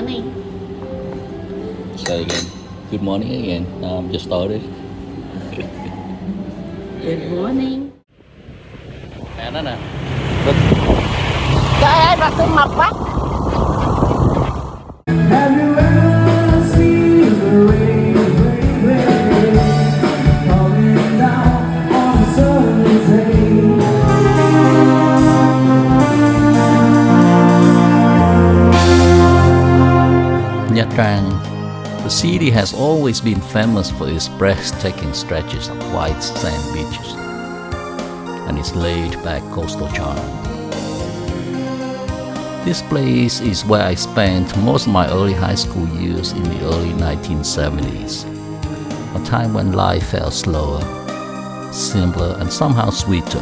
morning. Say again. Good morning again. Just started. Good morning. Mẹ nó nè. Trời ơi, bà tôi mập quá. Have you ever seen the rain falling down on a sunny day? Nha Trang. The city has always been famous for its breathtaking stretches of white sand beaches and its laid-back coastal charm. This place is where I spent most of my early high school years in the early 1970s, a time when life felt slower, simpler, and somehow sweeter.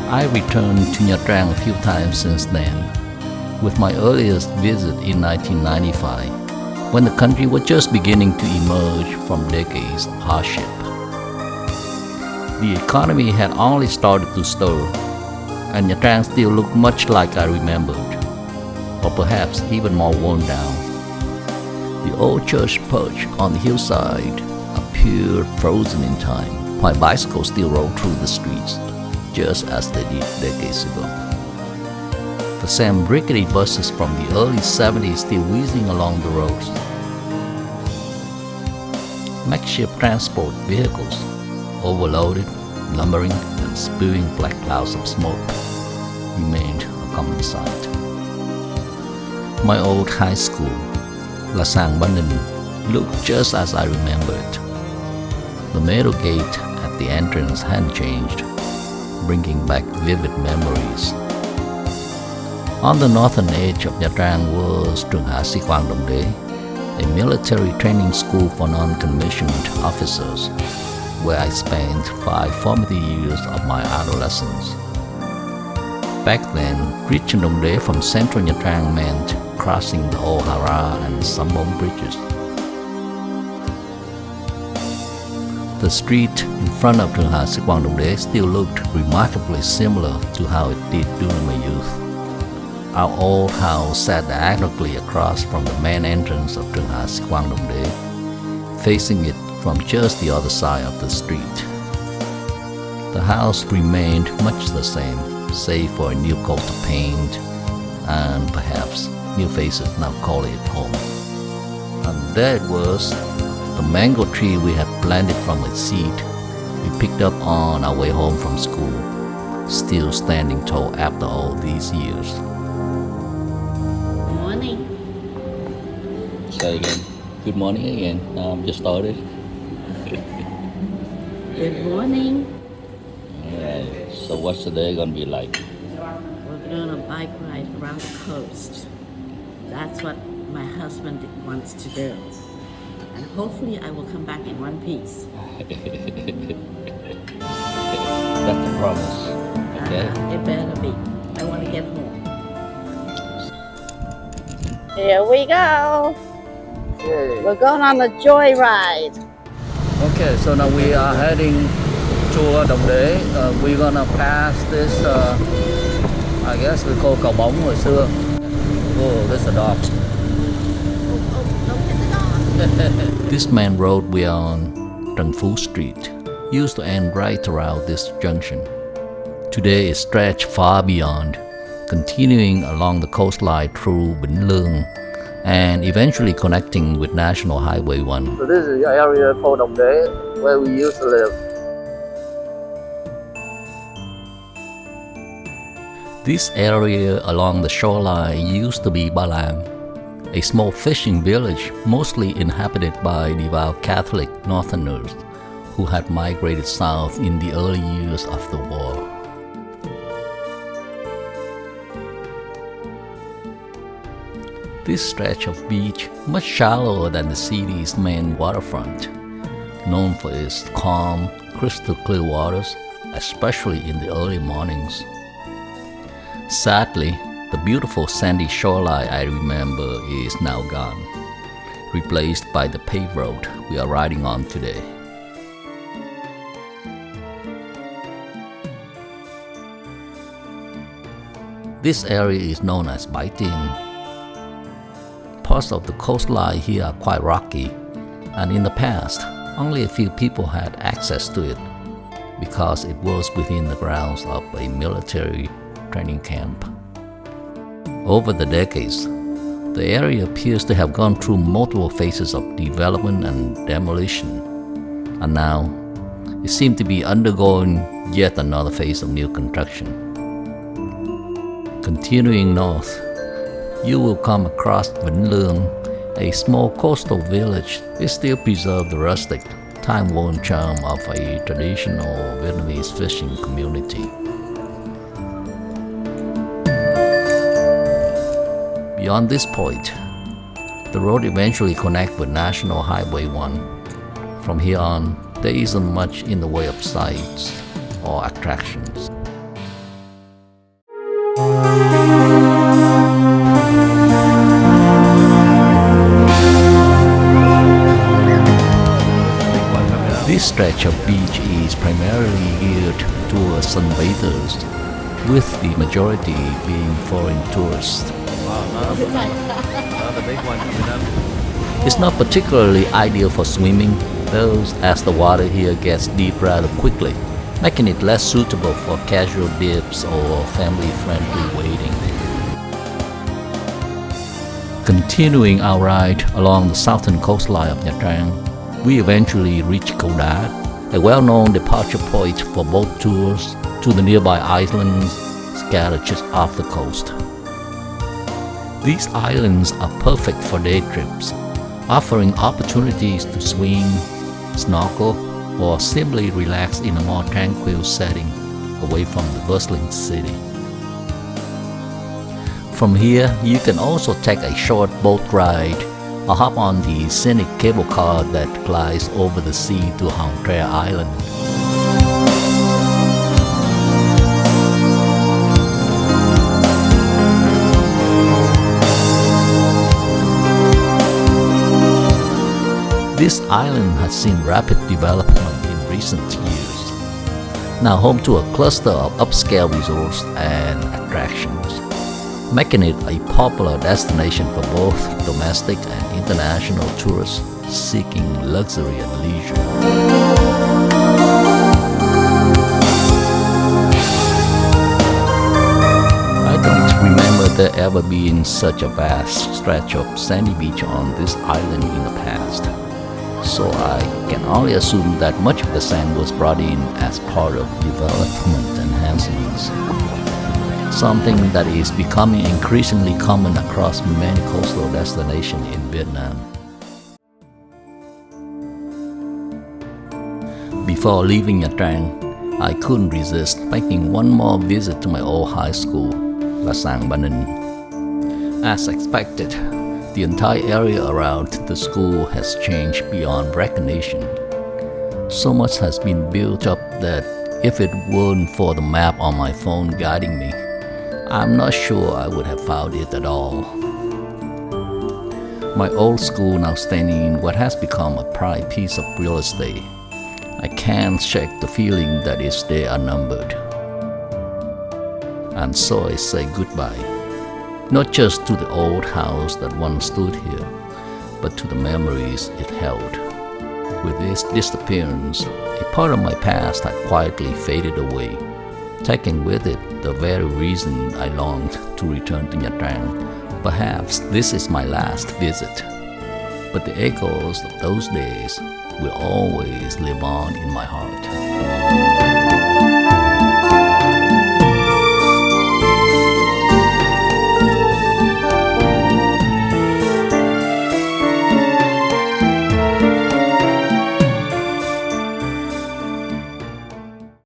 I returned to Nha Trang a few times since then, with my earliest visit in 1995, when the country was just beginning to emerge from decades of hardship. The economy had only started to stir, and Nha Trang still looked much like I remembered, or perhaps even more worn down. The old church perched on the hillside appeared frozen in time, while bicycles still rolled through the streets, just as they did decades ago. The same rickety buses from the early 70s still whizzing along the roads. Makeshift transport vehicles, overloaded, lumbering, and spewing black clouds of smoke, remained a common sight. My old high school, làng looked just as I remembered. The metal gate at the entrance hadn't changed, bringing back vivid memories. On the northern edge of Nha Trang was Trường Đồng, a military training school for non-commissioned officers, where I spent 5 formative years of my adolescence. Back then, reaching Đồng from central Nha Trang meant crossing the old Hara and Sambong bridges. The street in front of Trường Đồng still looked remarkably similar to how it did during my youth. Our old house sat diagonally across from the main entrance of Trường Đồng, facing it from just the other side of the street. The house remained much the same, save for a new coat of paint and perhaps new faces now call it home. And there it was, the mango tree we had planted from a seed we picked up on our way home from school, still standing tall after all these years. Morning. Say again. Good morning again. Just started. Good morning. Alright. So what's the day gonna be like? We're going on a bike ride around the coast. That's what my husband wants to do. And hopefully I will come back in one piece. That's the promise. Okay. It better be. I want to get home. Here we go. We're going on a joyride. Okay, so now we are heading to Đồng. We're gonna pass this, I guess we call cầu bóng hồi xưa. Oh, there's a dog. This main road we are on, Trần Phú Street, used to end right around this junction. Today it stretched far beyond, continuing along the coastline through Bình Lương and eventually connecting with National Highway 1. So this is the area called Đồng, where we used to live. This area along the shoreline used to be Ba Lam, a small fishing village mostly inhabited by devout Catholic Northerners who had migrated south in the early years of the war. This stretch of beach, much shallower than the city's main waterfront, known for its calm, crystal clear waters, especially in the early mornings. Sadly, the beautiful sandy shoreline I remember is now gone, replaced by the paved road we are riding on today. This area is known as Bai Tin, parts of the coastline here are quite rocky, and in the past, only a few people had access to it because it was within the grounds of a military training camp. Over the decades, the area appears to have gone through multiple phases of development and demolition, and now it seems to be undergoing yet another phase of new construction. Continuing north, you will come across Vĩnh, a small coastal village. It still preserves the rustic, time-worn charm of a traditional Vietnamese fishing community. Beyond this point, the road eventually connects with National Highway 1. From here on, there isn't much in the way of sights or attractions. This stretch of beach is primarily geared towards sunbathers, with the majority being foreign tourists. The big one coming up. It's not particularly ideal for swimming, though, as the water here gets deep rather quickly, making it less suitable for casual dips or family-friendly wading. Continuing our ride along the southern coastline of Nha Trang, we eventually reach Câu Đá, a well-known departure point for boat tours to the nearby islands scattered just off the coast. These islands are perfect for day trips, offering opportunities to swim, snorkel, or simply relax in a more tranquil setting away from the bustling city. From here, you can also take a short boat ride or hop on the scenic cable car that glides over the sea to Hòn Tre Island. This island has seen rapid development in recent years, now home to a cluster of upscale resorts and attractions, making it a popular destination for both domestic and international tourists seeking luxury and leisure. I don't remember there ever being such a vast stretch of sandy beach on this island in the past, so I can only assume that much of the sand was brought in as part of development enhancements, something that is becoming increasingly common across many coastal destinations in Vietnam. Before leaving Nha Trang, I couldn't resist making one more visit to my old high school, Làng Ninh. As expected, the entire area around the school has changed beyond recognition. So much has been built up that if it weren't for the map on my phone guiding me, I'm not sure I would have found it at all. My old school now standing in what has become a prime piece of real estate. I can't shake the feeling that its days are numbered. And so I say goodbye, not just to the old house that once stood here, but to the memories it held. With its disappearance, a part of my past had quietly faded away, taking with it the very reason I longed to return to Nha Trang. Perhaps this is my last visit, but the echoes of those days will always live on in my heart.